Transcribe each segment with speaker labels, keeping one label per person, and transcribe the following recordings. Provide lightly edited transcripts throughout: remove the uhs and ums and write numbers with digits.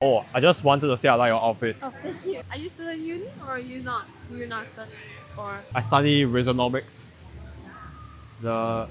Speaker 1: Oh, I just wanted to say I like your outfit.
Speaker 2: Oh, thank you. Are you still in uni or are you not? You're not studying or
Speaker 1: I study Resonomics, the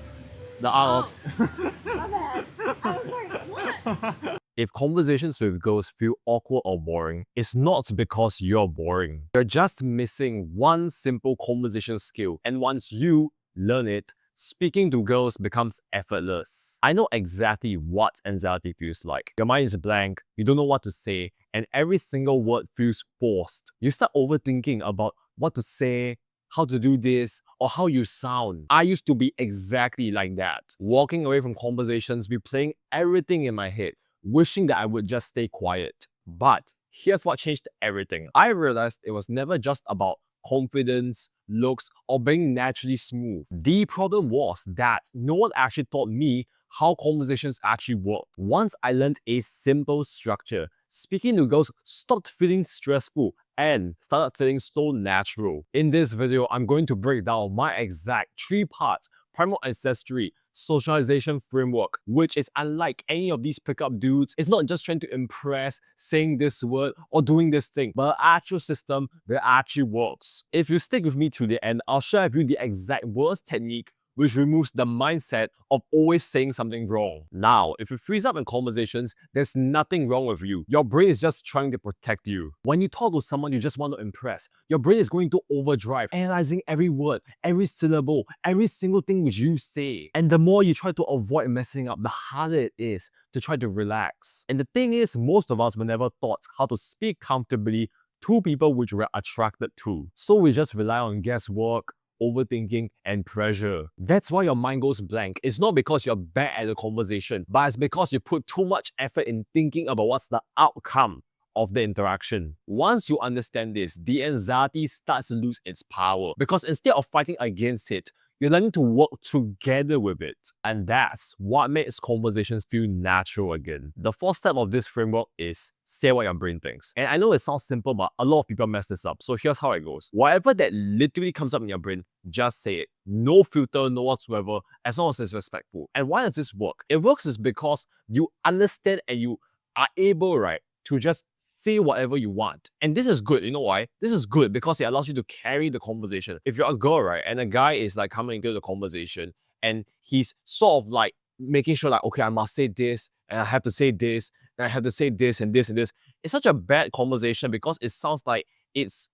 Speaker 1: the art
Speaker 2: oh,
Speaker 1: of.
Speaker 2: my bad. I was like, what?
Speaker 1: If conversations with girls feel awkward or boring, it's not because you're boring. You're just missing one simple conversation skill, and once you learn it, speaking to girls becomes effortless. I know exactly what anxiety feels like. Your mind is blank, you don't know what to say, and every single word feels forced. You start overthinking about what to say, how to do this, or how you sound. I used to be exactly like that. Walking away from conversations, replaying everything in my head, wishing that I would just stay quiet. But here's what changed everything. I realized it was never just about confidence, looks, or being naturally smooth. The problem was that no one actually taught me how conversations actually work. Once I learned a simple structure, speaking to girls stopped feeling stressful and started feeling so natural. In this video, I'm going to break down my exact 3 parts primal ancestry socialization framework, which is unlike any of these pickup dudes. It's not just trying to impress, saying this word or doing this thing, but an actual system that actually works. If you stick with me to the end, I'll share with you the exact worst technique which removes the mindset of always saying something wrong. Now, if you freeze up in conversations, there's nothing wrong with you. Your brain is just trying to protect you. When you talk to someone you just want to impress, your brain is going to overdrive, analyzing every word, every syllable, every single thing which you say. And the more you try to avoid messing up, the harder it is to try to relax. And the thing is, most of us were never taught how to speak comfortably to people which we're attracted to. So we just rely on guesswork, overthinking, and pressure. That's why your mind goes blank. It's not because you're bad at the conversation, but it's because you put too much effort in thinking about what's the outcome of the interaction. Once you understand this, the anxiety starts to lose its power because instead of fighting against it, you're learning to work together with it. And that's what makes conversations feel natural again. The fourth step of this framework is say what your brain thinks. And I know it sounds simple, but a lot of people mess this up. So here's how it goes. Whatever that literally comes up in your brain, just say it. No filter, no whatsoever, as long as it's respectful. And why does this work? It works is because you understand and you are able, right, to just say whatever you want. And this is good. You know why? This is good because it allows you to carry the conversation. If you're a girl, right, and a guy is like coming into the conversation and he's sort of like making sure like, okay, I must say this and I have to say this and I have to say this and this and this. It's such a bad conversation because it sounds like it's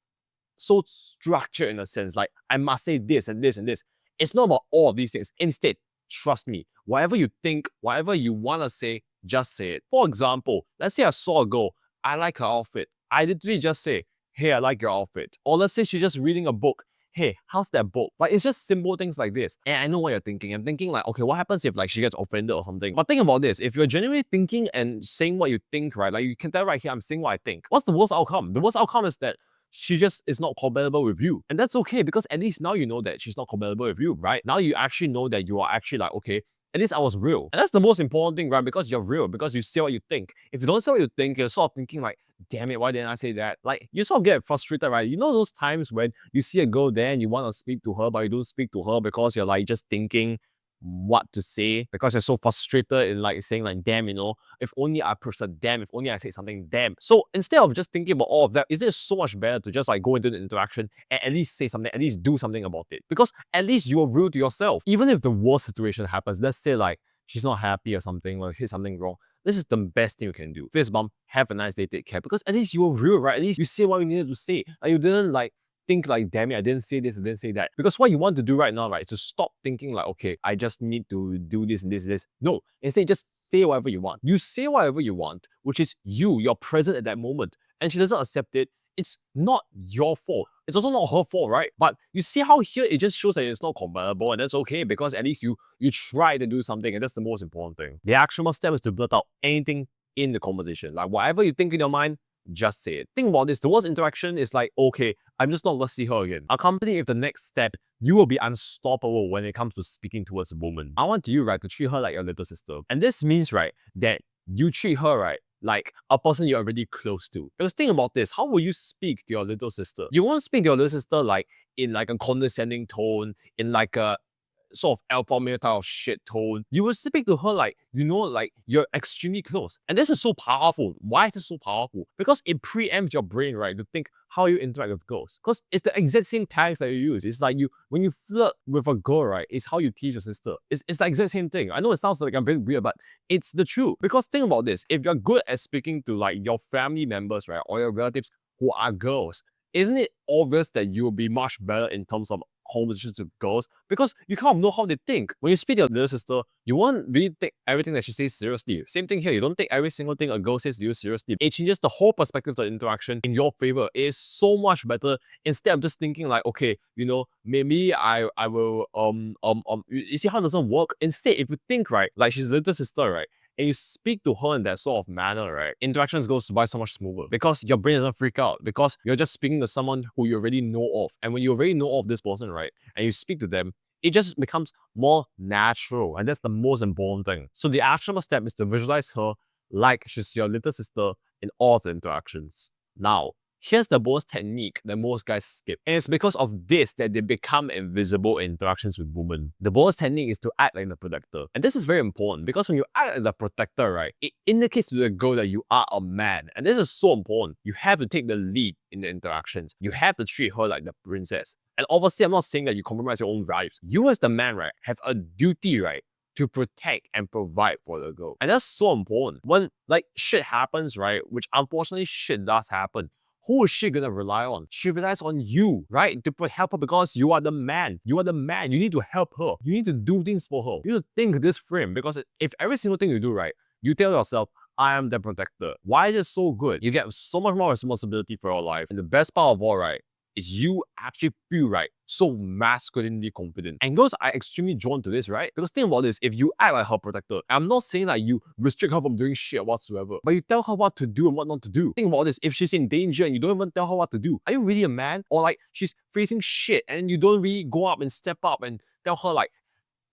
Speaker 1: so structured in a sense. Like I must say this and this and this. It's not about all of these things. Instead, trust me, whatever you think, whatever you want to say, just say it. For example, let's say I saw a girl, I like her outfit. I literally just say, hey, I like your outfit. Or let's say she's just reading a book. Hey, how's that book? Like, it's just simple things like this. And I know what you're thinking. I'm thinking like, okay, what happens if like she gets offended or something? But think about this. If you're genuinely thinking and saying what you think, right? Like you can tell right here, I'm saying what I think. What's the worst outcome? The worst outcome is that she just is not compatible with you. And that's okay because at least now you know that she's not compatible with you, right? Now you actually know that you are actually like, okay, at least I was real. And that's the most important thing, right? Because you're real, because you say what you think. If you don't say what you think, you're sort of thinking like, damn it, why didn't I say that? Like, you sort of get frustrated, right? You know those times when you see a girl there and you want to speak to her, but you don't speak to her because you're like just thinking what to say because you're so frustrated in like saying like, damn, you know, if only I press a damn, if only I say something, damn. So instead of just thinking about all of that, isn't it so much better to just like go into the interaction and at least say something, at least do something about it? Because at least you are real to yourself. Even if the worst situation happens, let's say like she's not happy or something, or she's something wrong, this is the best thing you can do. Fist bump, have a nice day, take care. Because at least you were real, right? At least you say what you needed to say. Like you didn't like think like, damn it, I didn't say this, I didn't say that. Because what you want to do right now, right, is to stop thinking like, okay, I just need to do this and this and this. No, instead just say whatever you want. You say whatever you want, which is you're present at that moment. And she doesn't accept it. It's not your fault. It's also not her fault, right? But you see how here it just shows that it's not compatible, and that's okay because at least you try to do something, and that's the most important thing. The actual step is to blurt out anything in the conversation. Like whatever you think in your mind, just say it. Think about this. The worst interaction is like, okay, I'm just not gonna see her again. Accompany with the next step, you will be unstoppable when it comes to speaking towards a woman. I want you, right, to treat her like your little sister. And this means, right, that you treat her, right, like a person you're already close to. Because think about this, how will you speak to your little sister? You won't speak to your little sister like in like a condescending tone, in like a sort of alpha male type of shit tone. You will speak to her like, like you're extremely close. And this is so powerful. Why is it so powerful? Because it preempts your brain, right, to think how you interact with girls. Because it's the exact same tags that you use. It's like when you flirt with a girl, right, it's how you tease your sister. It's the exact same thing. I know it sounds like I'm being weird, but it's the truth. Because think about this. If you're good at speaking to like your family members, right, or your relatives who are girls, isn't it obvious that you will be much better in terms of conversations with girls? Because you kind of know how they think. When you speak to your little sister, you won't really take everything that she says seriously. Same thing here. You don't take every single thing a girl says to you seriously. It changes the whole perspective of the interaction in your favor. It is so much better instead of just thinking like, okay, maybe I will you see how it doesn't work? Instead, if you think, right, like she's a little sister, right, and you speak to her in that sort of manner, right, interactions goes by so much smoother because your brain doesn't freak out because you're just speaking to someone who you already know of. And when you already know of this person, right, and you speak to them, it just becomes more natural. And that's the most important thing. So the actionable step is to visualize her like she's your little sister in all the interactions. Now, here's the bonus technique that most guys skip. And it's because of this that they become invisible in interactions with women. The bonus technique is to act like the protector. And this is very important because when you act like the protector, right, it indicates to the girl that you are a man. And this is so important. You have to take the lead in the interactions. You have to treat her like the princess. And obviously, I'm not saying that you compromise your own values. You as the man, right, have a duty, right, to protect and provide for the girl. And that's so important. When like shit happens, right, which unfortunately shit does happen, who is she gonna rely on? She relies on you, right? To help her because you are the man. You are the man. You need to help her. You need to do things for her. You need to think this frame because if every single thing you do, right, you tell yourself, I am the protector. Why is it so good? You get so much more responsibility for your life. And the best part of all, right, is you actually feel, right, so masculinely confident. And girls are extremely drawn to this, right? Because think about this, if you act like her protector, I'm not saying that you restrict her from doing shit whatsoever, but you tell her what to do and what not to do. Think about this, if she's in danger and you don't even tell her what to do, are you really a man? Or like she's facing shit and you don't really go up and step up and tell her like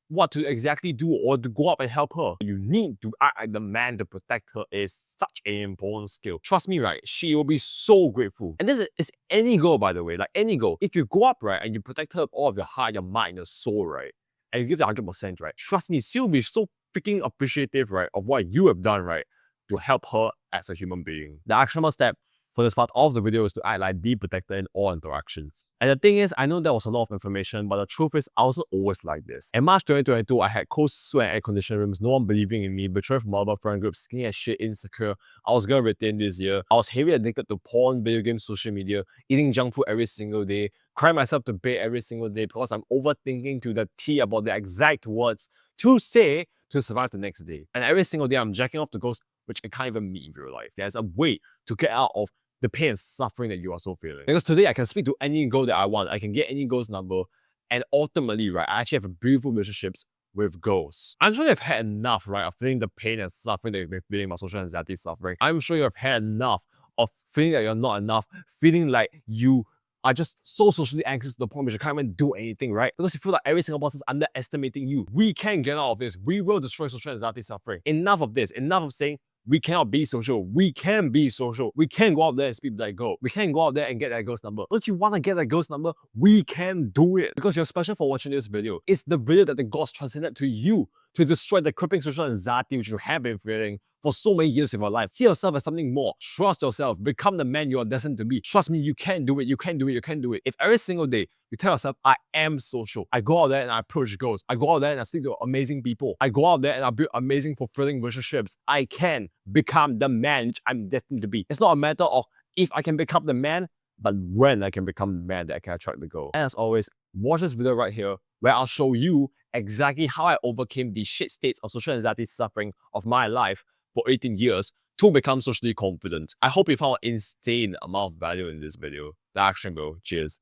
Speaker 1: what to exactly do or to go up and help her. You need to act like the man to protect her is such an important skill. Trust me, right? She will be so grateful. And this is any girl, by the way, like any girl. If you go up, right, and you protect her with all of your heart, your mind, your soul, right, and you give it 100%, right, trust me, she will be so freaking appreciative, right, of what you have done, right, to help her as a human being. The actionable step for this part of the video is to act like the protector in all interactions. And the thing is, I know that was a lot of information, but the truth is, I wasn't always like this. In March 2022, I had cold sweat and air-conditioned rooms, no one believing in me, betrayed from multiple friend groups, skinny as shit, insecure. I was gonna retain this year. I was heavily addicted to porn, video games, social media, eating junk food every single day, crying myself to bed every single day because I'm overthinking to the T about the exact words to say to survive the next day. And every single day, I'm jacking off to ghosts which I can't even meet in real life. There's a way to get out of the pain and suffering that you are so feeling. Because today I can speak to any girl that I want. I can get any girl's number. And ultimately, right, I actually have beautiful relationships with girls. I'm sure you've had enough, right, of feeling the pain and suffering that you've been feeling about social anxiety suffering. I'm sure you've had enough of feeling that you're not enough, feeling like you are just so socially anxious to the point where you can't even do anything, right? Because you feel like every single person is underestimating you. We can get out of this. We will destroy social anxiety suffering. Enough of this. Enough of saying, we cannot be social. We can be social. We can go out there and speak to that girl. We can go out there and get that girl's number. Don't you want to get that girl's number? We can do it. Because you're special for watching this video. It's the video that the gods transcended to you to destroy the crippling social anxiety which you have been feeling for so many years of your life. See yourself as something more. Trust yourself. Become the man you are destined to be. Trust me, you can do it. You can do it. You can do it. If every single day you tell yourself, I am social. I go out there and I approach girls. I go out there and I speak to amazing people. I go out there and I build amazing, fulfilling relationships. I can become the man which I'm destined to be. It's not a matter of if I can become the man, but when I can become the man that I can attract the girl. And as always, watch this video right here where I'll show you exactly how I overcame the shit states of social anxiety suffering of my life for 18 years to become socially confident. I hope you found an insane amount of value in this video. The action bro. Cheers.